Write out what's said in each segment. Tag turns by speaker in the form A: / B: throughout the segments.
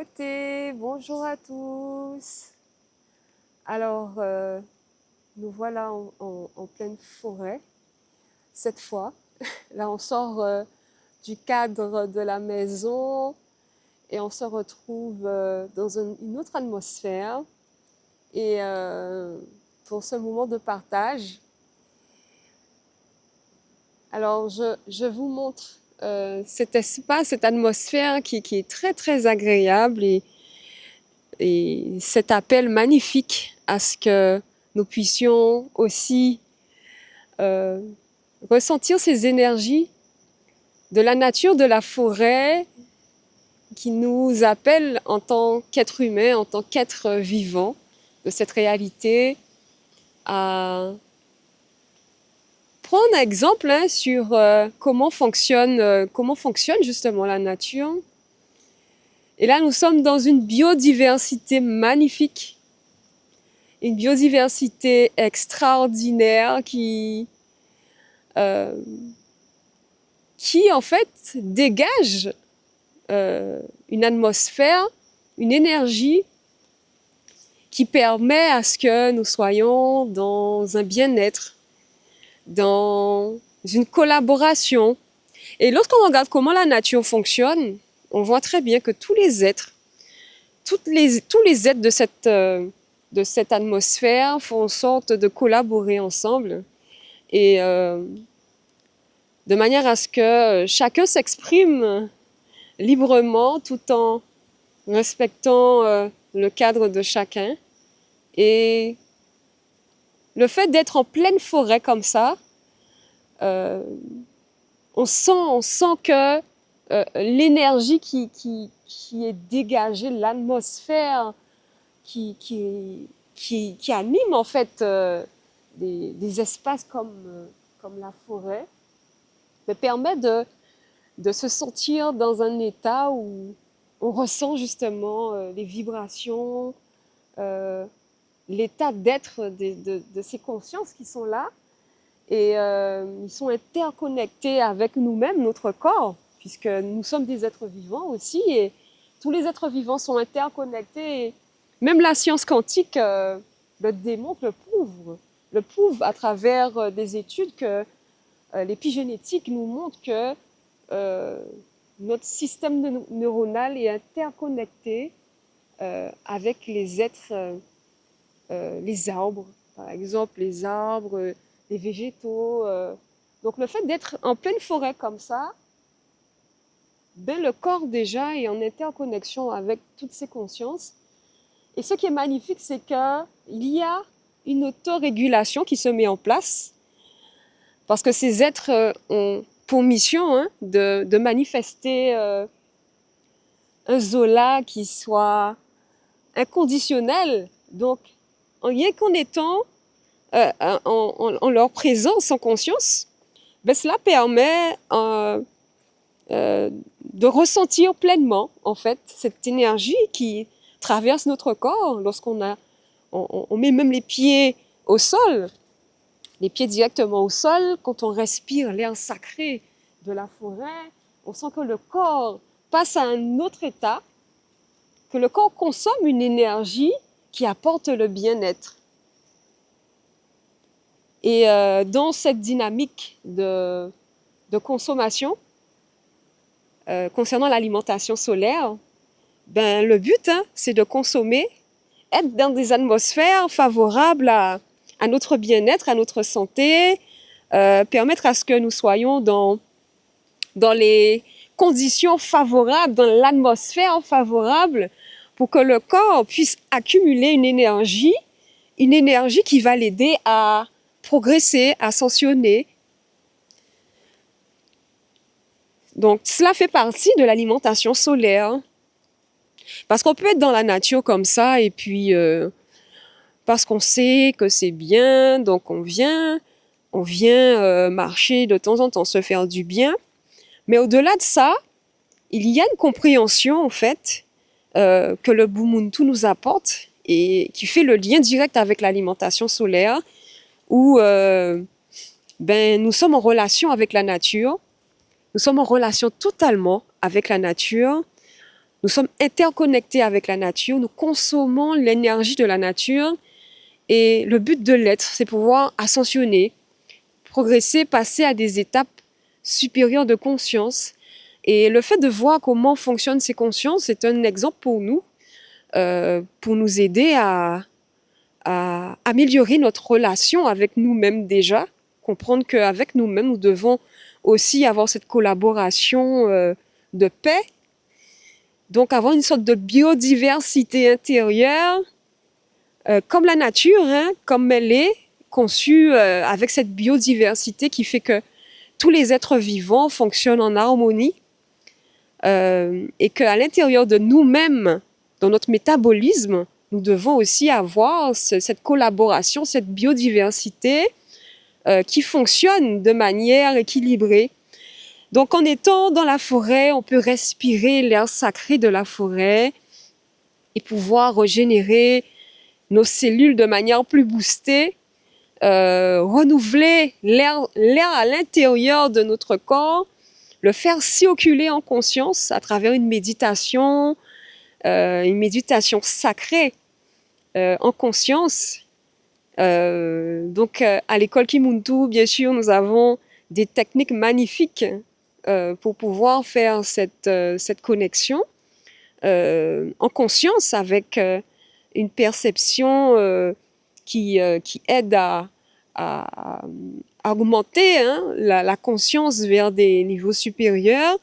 A: beauté, bonjour à tous. Alors, nous voilà en pleine forêt, cette fois. Là, on sort du cadre de la maison et on se retrouve dans une autre atmosphère. Et pour ce moment de partage, alors je vous montre cet espace, cette atmosphère qui est très très agréable et cet appel magnifique à ce que nous puissions aussi euh, ressentir ces énergies de la nature, de la forêt, qui nous appelle en tant qu'être humain, en tant qu'être vivant de cette réalité, à prendre un exemple sur comment fonctionne justement la nature. Et là, nous sommes dans une biodiversité magnifique, une biodiversité extraordinaire euh, qui en fait dégage une atmosphère, une énergie qui permet à ce que nous soyons dans un bien-être, dans une collaboration. Et lorsqu'on regarde comment la nature fonctionne, on voit très bien que tous les êtres de cette atmosphère font en sorte de collaborer ensemble et de manière à ce que chacun s'exprime librement tout en respectant le cadre de chacun. Et le fait d'être en pleine forêt comme ça, on sent que l'énergie qui est dégagée, l'atmosphère qui anime en fait des espaces comme la forêt, me permet de se sentir dans un état où on ressent justement les vibrations, l'état d'être de ces consciences qui sont là. Et ils sont interconnectés avec nous-mêmes, notre corps, puisque nous sommes des êtres vivants aussi, et tous les êtres vivants sont interconnectés. Et même la science quantique le démontre, le prouve à travers des études que l'épigénétique nous montre que notre système neuronal est interconnecté avec les êtres, les arbres, par exemple, les arbres, les végétaux. Donc le fait d'être en pleine forêt comme ça, ben, le corps déjà est en interconnexion avec toutes ces consciences. Et ce qui est magnifique, c'est qu'il y a une autorégulation qui se met en place parce que ces êtres ont pour mission de manifester un Zola qui soit inconditionnel. Donc, rien qu'en étant en leur présence, en conscience, ben, cela permet de ressentir pleinement en fait cette énergie qui traverse notre corps lorsqu'on on met même les pieds au sol, les pieds directement au sol, quand on respire l'air sacré de la forêt, on sent que le corps passe à un autre état, que le corps consomme une énergie qui apporte le bien-être. Et dans cette dynamique de consommation, concernant l'alimentation solaire, ben, le but, c'est de consommer, être dans des atmosphères favorables à notre bien-être, à notre santé, permettre à ce que nous soyons dans les conditions favorables, dans l'atmosphère favorable, pour que le corps puisse accumuler une énergie qui va l'aider à progresser, ascensionner. Donc, cela fait partie de l'alimentation solaire. Parce qu'on peut être dans la nature comme ça, et puis parce qu'on sait que c'est bien, donc on vient marcher de temps en temps, se faire du bien. Mais au-delà de ça, il y a une compréhension, en fait, que le Bumuntu nous apporte et qui fait le lien direct avec l'alimentation solaire, où ben, nous sommes en relation avec la nature, nous sommes en relation totalement avec la nature, Nous sommes interconnectés avec la nature, nous consommons l'énergie de la nature et le but de l'être, c'est pouvoir ascensionner, progresser, passer à des étapes supérieures de conscience. Et le fait de voir comment fonctionnent ces consciences, c'est un exemple pour nous aider à améliorer notre relation avec nous-mêmes déjà, comprendre qu'avec nous-mêmes, nous devons aussi avoir cette collaboration de paix. Donc avoir une sorte de biodiversité intérieure, comme la nature, hein, comme elle est conçue avec cette biodiversité qui fait que tous les êtres vivants fonctionnent en harmonie et qu'à l'intérieur de nous-mêmes, dans notre métabolisme, nous devons aussi avoir cette collaboration, cette biodiversité qui fonctionne de manière équilibrée. Donc en étant dans la forêt, on peut respirer l'air sacré de la forêt et pouvoir régénérer nos cellules de manière plus boostée, renouveler l'air à l'intérieur de notre corps, le faire circuler en conscience à travers une méditation sacrée en conscience. Donc à l'école Kimuntu, bien sûr, nous avons des techniques magnifiques pour pouvoir faire cette connexion en conscience avec une perception qui aide à augmenter la conscience vers des niveaux supérieurs.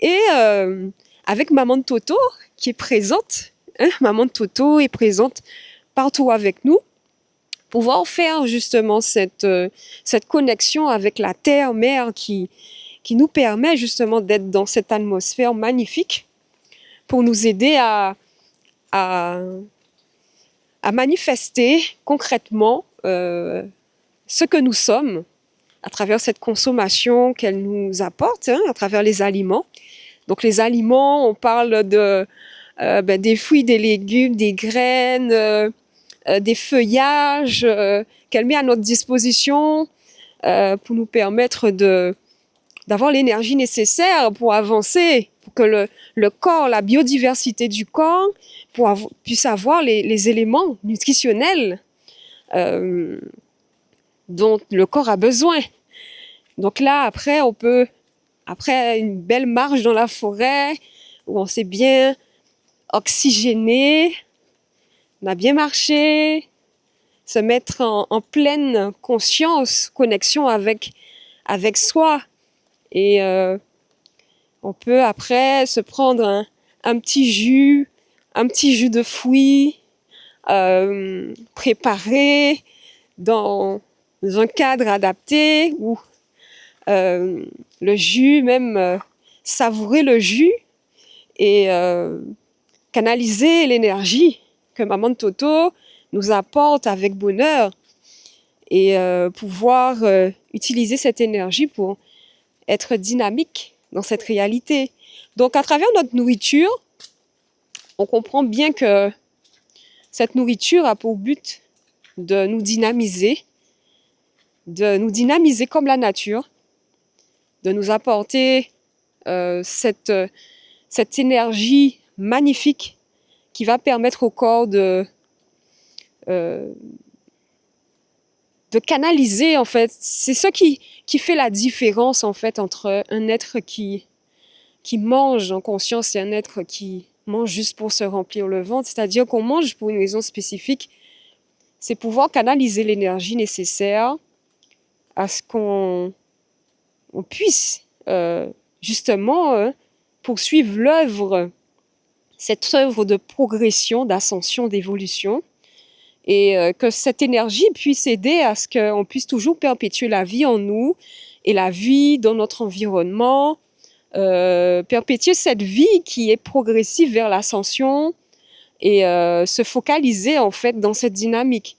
A: Et avec Maman Toto qui est présente, Maman Toto est présente partout avec nous, pouvoir faire justement cette connexion avec la terre-mère qui nous permet justement d'être dans cette atmosphère magnifique pour nous aider à manifester concrètement ce que nous sommes à travers cette consommation qu'elle nous apporte, à travers les aliments. Donc les aliments, on parle des fruits, des légumes, des graines, des feuillages qu'elle met à notre disposition pour nous permettre d'avoir l'énergie nécessaire pour avancer, pour que le corps, la biodiversité du corps puisse avoir les éléments nutritionnels dont le corps a besoin. Donc là, après une belle marche dans la forêt, où on s'est bien oxygéné, on a bien marché, se mettre en pleine conscience, connexion avec soi. Et on peut après se prendre un petit jus de fruits préparé dans un cadre adapté où le jus, même savourer le jus et canaliser l'énergie que Maman Toto nous apporte avec bonheur et pouvoir utiliser cette énergie pour être dynamique dans cette réalité. Donc à travers notre nourriture, on comprend bien que cette nourriture a pour but de nous dynamiser comme la nature, de nous apporter cette énergie magnifique qui va permettre au corps de canaliser, en fait. C'est ça qui fait la différence, en fait, entre un être qui mange en conscience et un être qui mange juste pour se remplir le ventre. C'est-à-dire qu'on mange pour une raison spécifique. C'est pouvoir canaliser l'énergie nécessaire à ce qu'on puisse justement poursuivre cette œuvre de progression, d'ascension, d'évolution, et que cette énergie puisse aider à ce qu'on puisse toujours perpétuer la vie en nous et la vie dans notre environnement, perpétuer cette vie qui est progressive vers l'ascension et se focaliser en fait dans cette dynamique.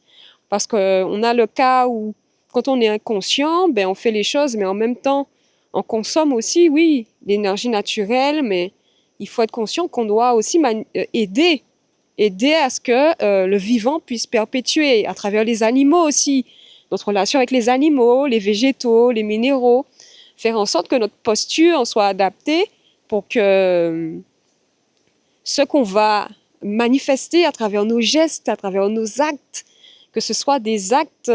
A: Parce qu'on a le cas où quand on est inconscient, on fait les choses, mais en même temps, on consomme aussi, oui, l'énergie naturelle, mais il faut être conscient qu'on doit aussi aider à ce que le vivant puisse perpétuer à travers les animaux aussi, notre relation avec les animaux, les végétaux, les minéraux, faire en sorte que notre posture soit adaptée pour que ce qu'on va manifester à travers nos gestes, à travers nos actes, que ce soit des actes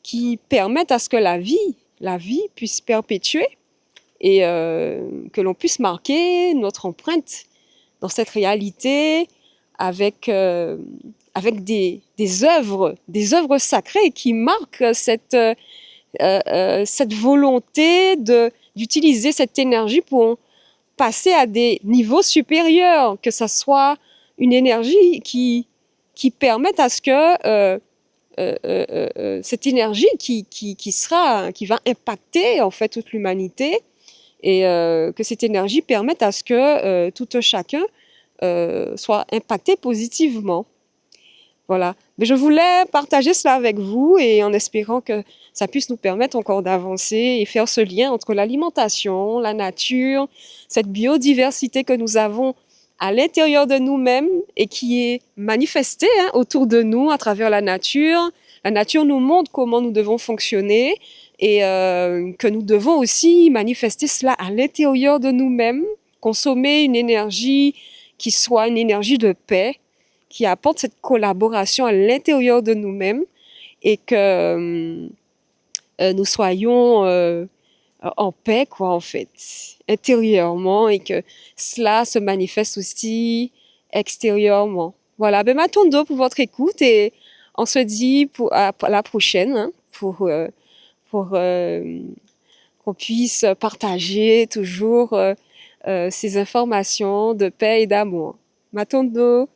A: qui permettent à ce que la vie puisse perpétuer et que l'on puisse marquer notre empreinte dans cette réalité avec, avec des œuvres sacrées qui marquent cette volonté d'utiliser cette énergie pour passer à des niveaux supérieurs, que ce soit une énergie qui permette à ce que cette énergie qui va impacter en fait toute l'humanité et que cette énergie permette à ce que tout un chacun soit impacté positivement. Voilà. Mais je voulais partager cela avec vous et en espérant que ça puisse nous permettre encore d'avancer et faire ce lien entre l'alimentation, la nature, cette biodiversité que nous avons à l'intérieur de nous-mêmes et qui est manifestée autour de nous à travers la nature. La nature nous montre comment nous devons fonctionner et que nous devons aussi manifester cela à l'intérieur de nous-mêmes, consommer une énergie qui soit une énergie de paix, qui apporte cette collaboration à l'intérieur de nous-mêmes et que nous soyons en paix, quoi, en fait, intérieurement et que cela se manifeste aussi extérieurement. Voilà, ben, m'attendons pour votre écoute et on se dit à la prochaine pour qu'on puisse partager toujours ces informations de paix et d'amour. M'attendons.